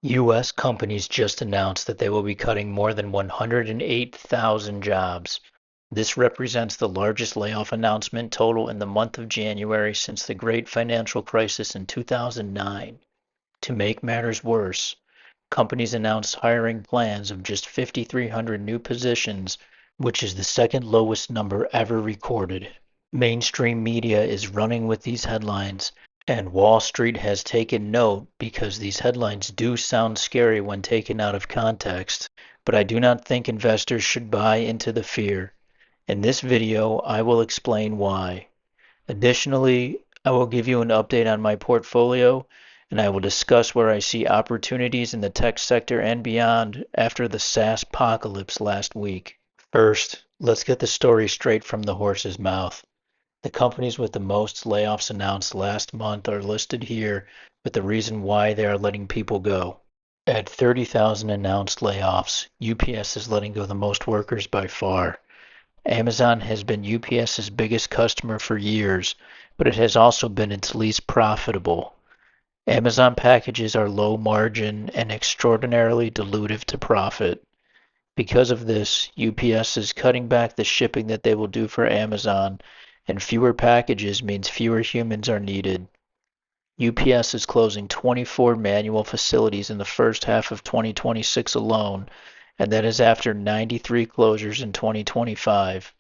U.S. companies just announced that they will be cutting more than 108,000 jobs. This represents the largest layoff announcement total in the month of January since the Great Financial Crisis in 2009. To make matters worse, companies announced hiring plans of just 5,300 new positions, which is the second lowest number ever recorded. Mainstream media is running with these headlines, and Wall Street has taken note because these headlines do sound scary when taken out of context, but I do not think investors should buy into the fear. In this video, I will explain why. Additionally, I will give you an update on my portfolio, and I will discuss where I see opportunities in the tech sector and beyond after the SaaS apocalypse last week. First, let's get the story straight from the horse's mouth. The companies with the most layoffs announced last month are listed here with the reason why they are letting people go. At 30,000 announced layoffs, UPS is letting go the most workers by far. Amazon has been UPS's biggest customer for years, but it has also been its least profitable. Amazon packages are low margin and extraordinarily dilutive to profit. Because of this, UPS is cutting back the shipping that they will do for Amazon, and fewer packages means fewer humans are needed. UPS is closing 24 manual facilities in the first half of 2026 alone, and that is after 93 closures in 2025.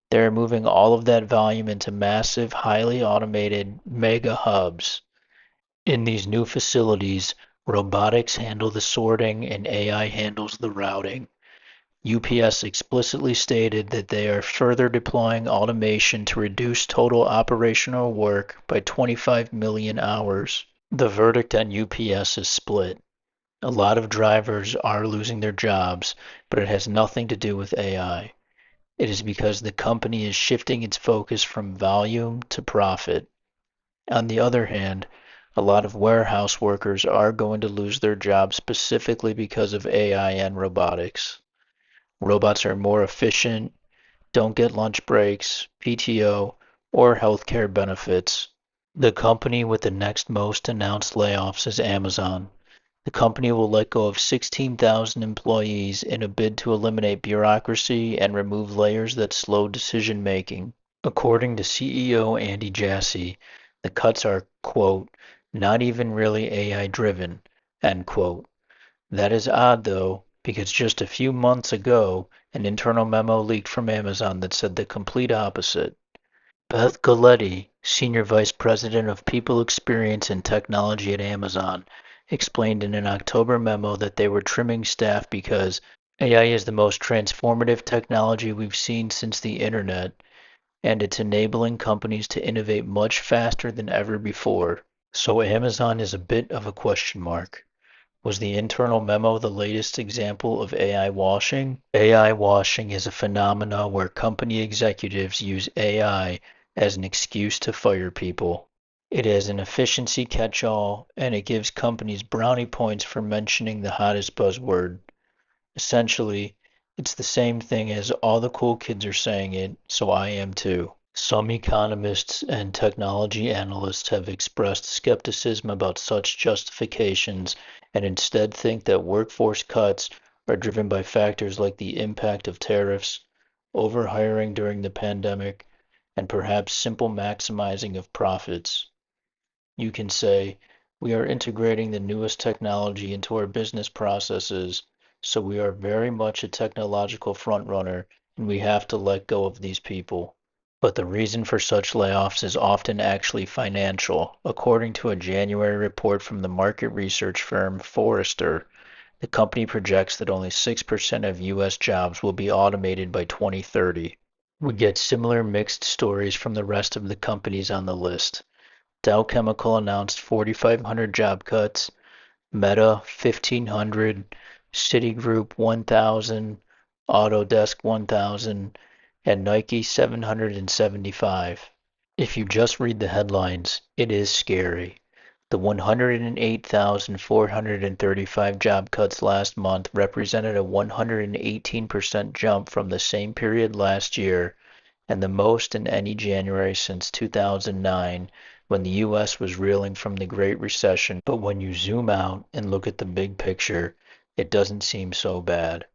They are moving all of that volume into massive, highly automated mega hubs. In these new facilities, robotics handle the sorting and AI handles the routing. UPS explicitly stated that they are further deploying automation to reduce total operational work by 25 million hours. The verdict on UPS is split. A lot of drivers are losing their jobs, but it has nothing to do with AI. It is because the company is shifting its focus from volume to profit. On the other hand, a lot of warehouse workers are going to lose their jobs specifically because of AI and robotics. Robots are more efficient, don't get lunch breaks, PTO, or healthcare benefits. The company with the next most announced layoffs is Amazon. The company will let go of 16,000 employees in a bid to eliminate bureaucracy and remove layers that slow decision making. According to CEO Andy Jassy, the cuts are, quote, not even really AI driven, end quote. That is odd though, because just a few months ago, an internal memo leaked from Amazon that said the complete opposite. Beth Galetti, Senior Vice President of People Experience and Technology at Amazon, explained in an October memo that they were trimming staff because AI is the most transformative technology we've seen since the internet, and it's enabling companies to innovate much faster than ever before. So Amazon is a bit of a question mark. Was the internal memo the latest example of AI washing? AI washing is a phenomena where company executives use AI as an excuse to fire people. It is an efficiency catch-all, and it gives companies brownie points for mentioning the hottest buzzword. Essentially, it's the same thing as all the cool kids are saying it, so I am too. Some economists and technology analysts have expressed skepticism about such justifications and instead think that workforce cuts are driven by factors like the impact of tariffs, overhiring during the pandemic, and perhaps simple maximizing of profits. You can say, we are integrating the newest technology into our business processes, so we are very much a technological frontrunner and we have to let go of these people. But the reason for such layoffs is often actually financial. According to a January report from the market research firm Forrester, the company projects that only 6% of U.S. jobs will be automated by 2030. We get similar mixed stories from the rest of the companies on the list. Dow Chemical announced 4,500 job cuts, Meta 1,500, Citigroup 1,000, Autodesk 1,000, and Nike 775. If you just read the headlines, it is scary. The 108,435 job cuts last month represented a 118% jump from the same period last year and the most in any January since 2009, when the U.S. was reeling from the Great Recession. But when you zoom out and look at the big picture, it doesn't seem so bad.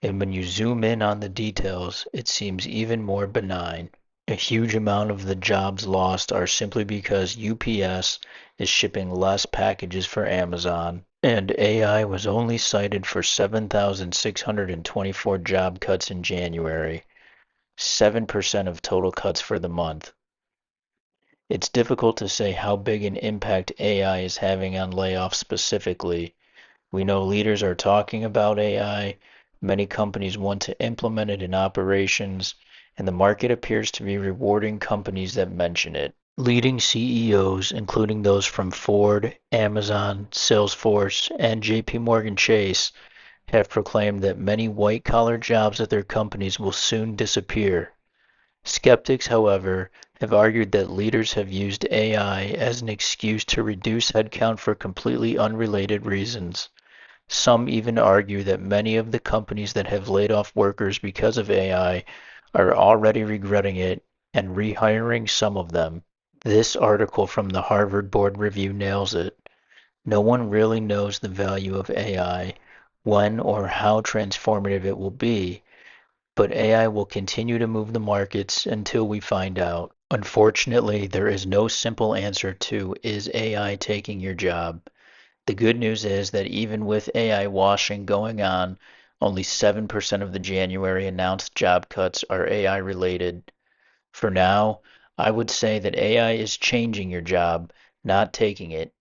And when you zoom in on the details, it seems even more benign. A huge amount of the jobs lost are simply because UPS is shipping less packages for Amazon, and AI was only cited for 7,624 job cuts in January, 7% of total cuts for the month. It's difficult to say how big an impact AI is having on layoffs specifically. We know leaders are talking about AI, many companies want to implement it in operations, and the market appears to be rewarding companies that mention it. Leading CEOs, including those from Ford, Amazon, Salesforce, and JP Morgan Chase, have proclaimed that many white-collar jobs at their companies will soon disappear. Skeptics, however, have argued that leaders have used AI as an excuse to reduce headcount for completely unrelated reasons. Some even argue that many of the companies that have laid off workers because of AI are already regretting it and rehiring some of them. This article from the Harvard Board Review nails it. No one really knows the value of AI, when or how transformative it will be, but AI will continue to move the markets until we find out. Unfortunately, there is no simple answer to, is AI taking your job? The good news is that even with AI washing going on, only 7% of the January announced job cuts are AI related. For now, I would say that AI is changing your job, not taking it.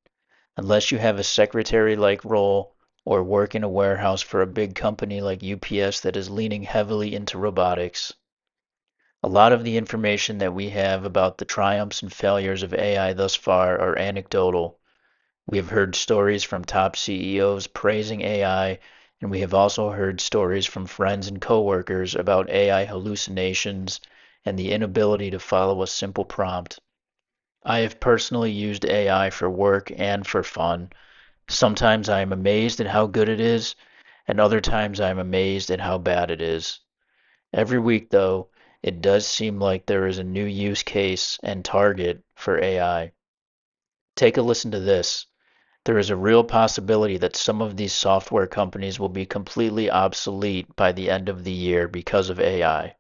Unless you have a secretary-like role or work in a warehouse for a big company like UPS that is leaning heavily into robotics. A lot of the information that we have about the triumphs and failures of AI thus far are anecdotal. We have heard stories from top CEOs praising AI, and we have also heard stories from friends and coworkers about AI hallucinations and the inability to follow a simple prompt. I have personally used AI for work and for fun. Sometimes I am amazed at how good it is, and other times I am amazed at how bad it is. Every week, though, it does seem like there is a new use case and target for AI. Take a listen to this. There is a real possibility that some of these software companies will be completely obsolete by the end of the year because of AI.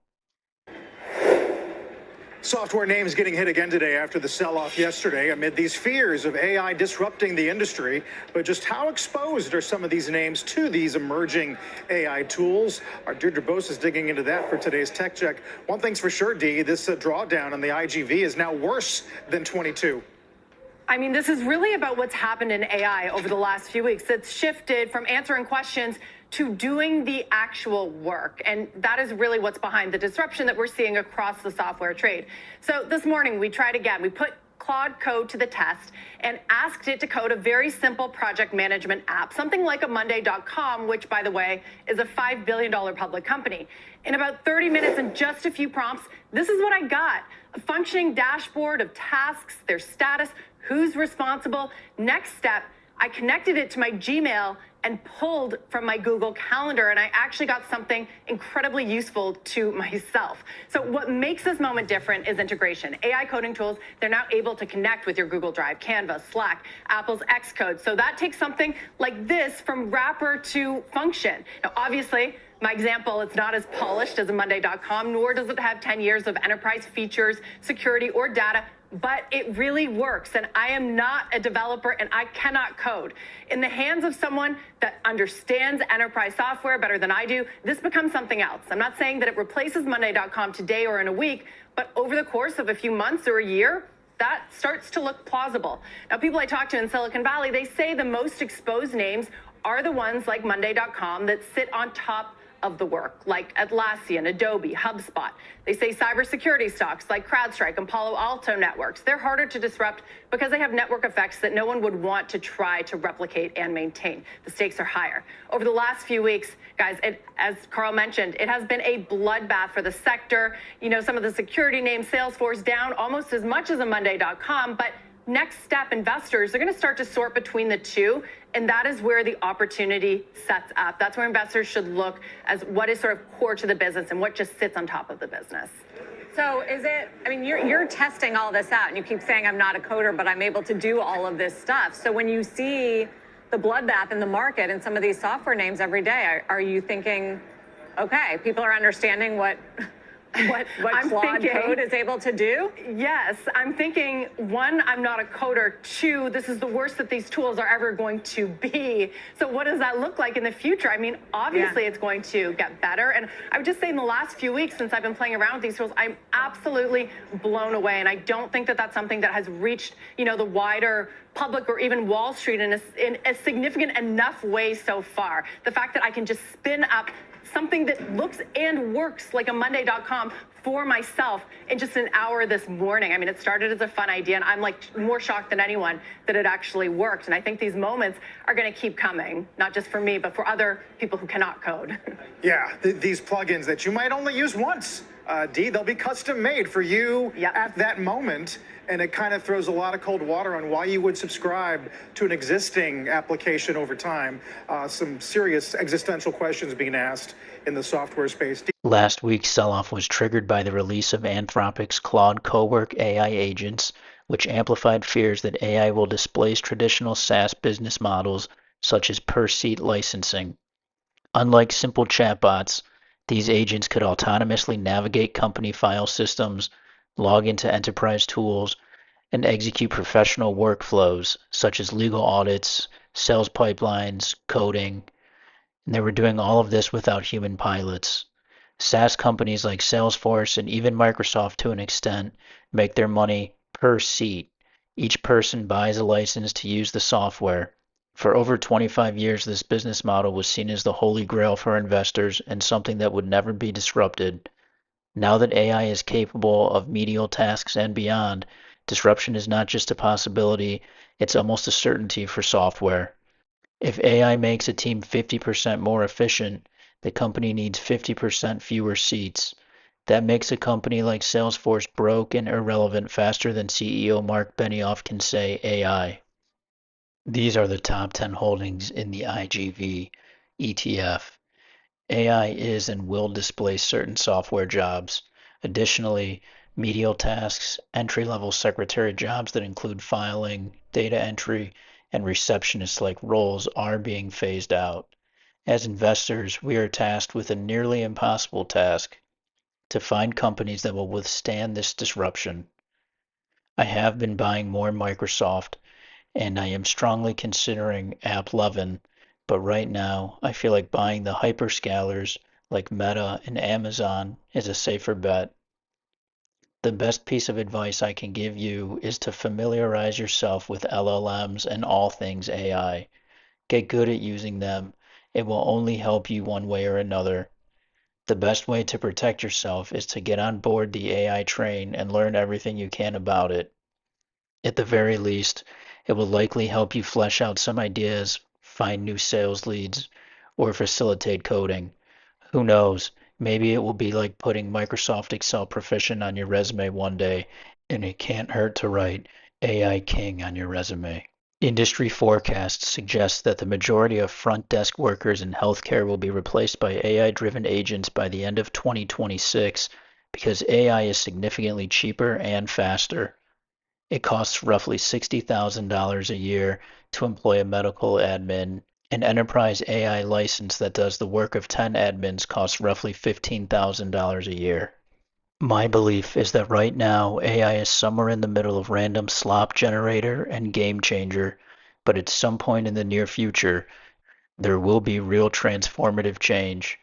Software names getting hit again today after the sell-off yesterday amid these fears of AI disrupting the industry. But just how exposed are some of these names to these emerging AI tools? Our Deirdre Bose is digging into that for today's Tech Check. One thing's for sure, Dee, this drawdown on the IGV is now worse than 22. I mean, this is really about what's happened in AI over the last few weeks. It's shifted from answering questions to doing the actual work. And that is really what's behind the disruption that we're seeing across the software trade. So this morning, we tried again. We put Claude Code to the test and asked it to code a very simple project management app, something like a Monday.com, which, by the way, is a $5 billion public company. In about 30 minutes and just a few prompts, this is what I got: a functioning dashboard of tasks, their status, who's responsible. Next step, I connected it to my Gmail and pulled from my Google Calendar, and I actually got something incredibly useful to myself. So what makes this moment different is integration. AI coding tools, they're now able to connect with your Google Drive, Canva, Slack, Apple's Xcode. So that takes something like this from wrapper to function. Now, obviously, my example, it's not as polished as a Monday.com, nor does it have 10 years of enterprise features, security, or data, but it really works. And I am not a developer and I cannot code. In the hands of someone that understands enterprise software better than I do, this becomes something else. I'm not saying that it replaces Monday.com today or in a week, but over the course of a few months or a year, that starts to look plausible. Now, people I talk to in Silicon Valley, they say the most exposed names are the ones like Monday.com that sit on top of the work, like Atlassian, Adobe, HubSpot. They say cybersecurity stocks like CrowdStrike and Palo Alto Networks, they're harder to disrupt because they have network effects that no one would want to try to replicate and maintain. The stakes are higher. Over the last few weeks, guys, as Carl mentioned, it has been a bloodbath for the sector. You know, some of the security names, Salesforce down almost as much as a Monday.com, but next step, investors are going to start to sort between the two, and that is where the opportunity sets up. That's where investors should look as what is sort of core to the business and what just sits on top of the business. So is it, I mean, you're testing all this out and you keep saying I'm not a coder, but I'm able to do all of this stuff. So when you see the bloodbath in the market and some of these software names every day, are you thinking, okay, people are understanding what Claude Code is able to do? Yes, I'm thinking, one, I'm not a coder. Two, this is the worst that these tools are ever going to be. So what does that look like in the future? I mean, obviously it's going to get better. And I would just say in the last few weeks since I've been playing around with these tools, I'm absolutely blown away. And I don't think that that's something that has reached, the wider public or even Wall Street in a significant enough way so far. The fact that I can just spin up something that looks and works like a Monday.com for myself in just an hour this morning. I mean, it started as a fun idea, and I'm like more shocked than anyone that it actually worked. And I think these moments are going to keep coming, not just for me, but for other people who cannot code. Yeah, these plugins that you might only use once, Dee, they'll be custom made for you at that moment. And it kind of throws a lot of cold water on why you would subscribe to an existing application over time. Some serious existential questions being asked in the software space. Last week's sell-off was triggered by the release of Anthropic's Claude Cowork AI agents, which amplified fears that AI will displace traditional SaaS business models such as per-seat licensing. Unlike simple chatbots, these agents could autonomously navigate company file systems, log into enterprise tools, and execute professional workflows such as legal audits, sales pipelines, coding, and they were doing all of this without human pilots. SaaS companies like Salesforce and even Microsoft, to an extent, make their money per seat. Each person buys a license to use the software. For over 25 years, this business model was seen as the holy grail for investors and something that would never be disrupted. Now that AI is capable of menial tasks and beyond, disruption is not just a possibility, it's almost a certainty for software. If AI makes a team 50% more efficient, the company needs 50% fewer seats. That makes a company like Salesforce broke and irrelevant faster than CEO Mark Benioff can say AI. These are the top 10 holdings in the IGV ETF. AI is and will displace certain software jobs. Additionally, menial tasks, entry-level secretary jobs that include filing, data entry, and receptionist-like roles are being phased out. As investors, we are tasked with a nearly impossible task to find companies that will withstand this disruption. I have been buying more Microsoft, and I am strongly considering AppLovin, but right now I feel like buying the hyperscalers like Meta and Amazon is a safer bet. The best piece of advice I can give you is to familiarize yourself with LLMs and all things AI. Get good at using them. It will only help you one way or another. The best way to protect yourself is to get on board the AI train and learn everything you can about it. At the very least, it will likely help you flesh out some ideas, find new sales leads, or facilitate coding. Who knows? Maybe it will be like putting Microsoft Excel Proficient on your resume one day, and it can't hurt to write AI King on your resume. Industry forecasts suggest that the majority of front desk workers in healthcare will be replaced by AI-driven agents by the end of 2026 because AI is significantly cheaper and faster. It costs roughly $60,000 a year to employ a medical admin. An enterprise AI license that does the work of 10 admins costs roughly $15,000 a year. My belief is that right now AI is somewhere in the middle of random slop generator and game changer, but at some point in the near future, there will be real transformative change.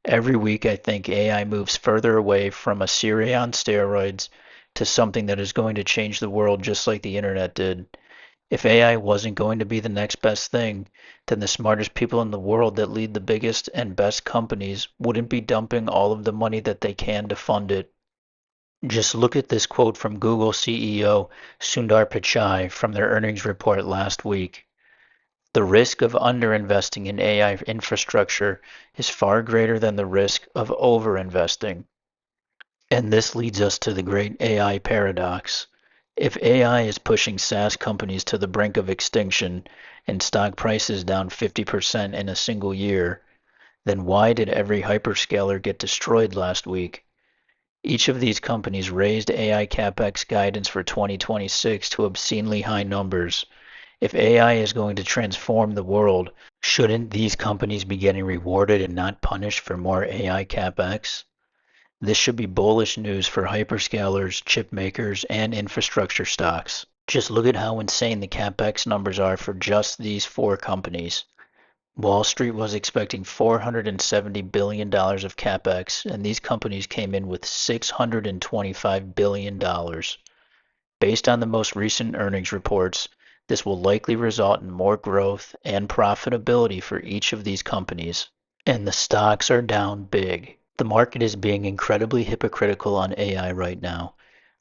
Every week I think AI moves further away from a Siri on steroids to something that is going to change the world just like the internet did. If AI wasn't going to be the next best thing, then the smartest people in the world that lead the biggest and best companies wouldn't be dumping all of the money that they can to fund it. Just look at this quote from Google CEO Sundar Pichai from their earnings report last week. The risk of underinvesting in AI infrastructure is far greater than the risk of overinvesting. And this leads us to the great AI paradox. If AI is pushing SaaS companies to the brink of extinction and stock prices down 50% in a single year, then why did every hyperscaler get destroyed last week? Each of these companies raised AI CapEx guidance for 2026 to obscenely high numbers. If AI is going to transform the world, shouldn't these companies be getting rewarded and not punished for more AI CapEx? This should be bullish news for hyperscalers, chip makers, and infrastructure stocks. Just look at how insane the CapEx numbers are for just these four companies. Wall Street was expecting $470 billion of CapEx, and these companies came in with $625 billion. Based on the most recent earnings reports, this will likely result in more growth and profitability for each of these companies. And the stocks are down big. The market is being incredibly hypocritical on AI right now.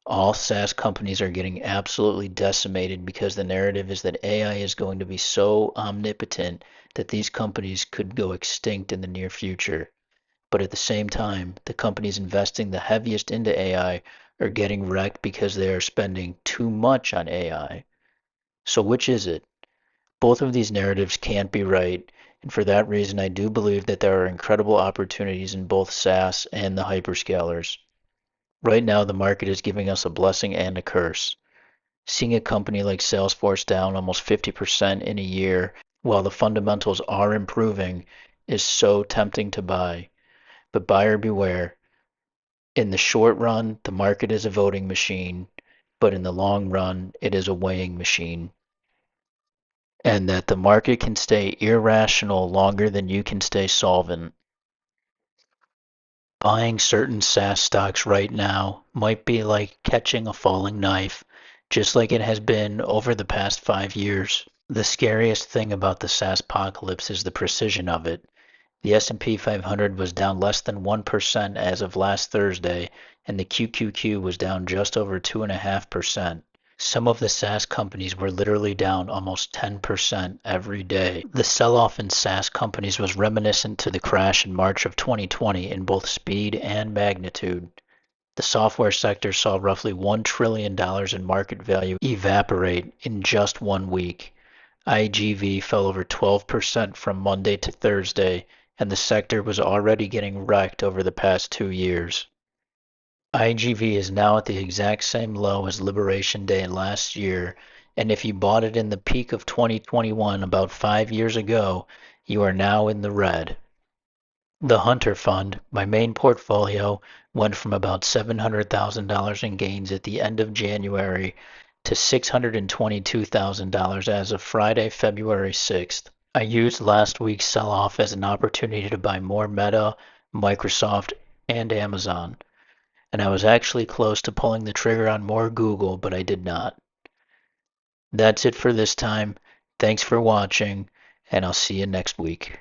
All SaaS companies are getting absolutely decimated because the narrative is that AI is going to be so omnipotent that these companies could go extinct in the near future. But at the same time, the companies investing the heaviest into AI are getting wrecked because they are spending too much on AI. So which is it? Both of these narratives can't be right, and for that reason I do believe that there are incredible opportunities in both SaaS and the hyperscalers. Right now the market is giving us a blessing and a curse. Seeing a company like Salesforce down almost 50% in a year while the fundamentals are improving is so tempting to buy. But buyer beware. In the short run, the market is a voting machine, but in the long run, it is a weighing machine. And that the market can stay irrational longer than you can stay solvent. Buying certain SaaS stocks right now might be like catching a falling knife, just like it has been over the past 5 years. The scariest thing about the SaaS apocalypse is the precision of it. The S&P 500 was down less than 1% as of last Thursday, and the QQQ was down just over 2.5%. Some of the SaaS companies were literally down almost 10% every day. The sell-off in SaaS companies was reminiscent to the crash in March of 2020 in both speed and magnitude. The software sector saw roughly $1 trillion in market value evaporate in just 1 week. IGV fell over 12% from Monday to Thursday, and the sector was already getting wrecked over the past 2 years. IGV is now at the exact same low as Liberation Day last year, and if you bought it in the peak of 2021 about 5 years ago, you are now in the red. The Hunter Fund, my main portfolio, went from about $700,000 in gains at the end of January to $622,000 as of Friday, February 6th. I used last week's sell-off as an opportunity to buy more Meta, Microsoft, and Amazon. And I was actually close to pulling the trigger on more Google, but I did not. That's it for this time. Thanks for watching, and I'll see you next week.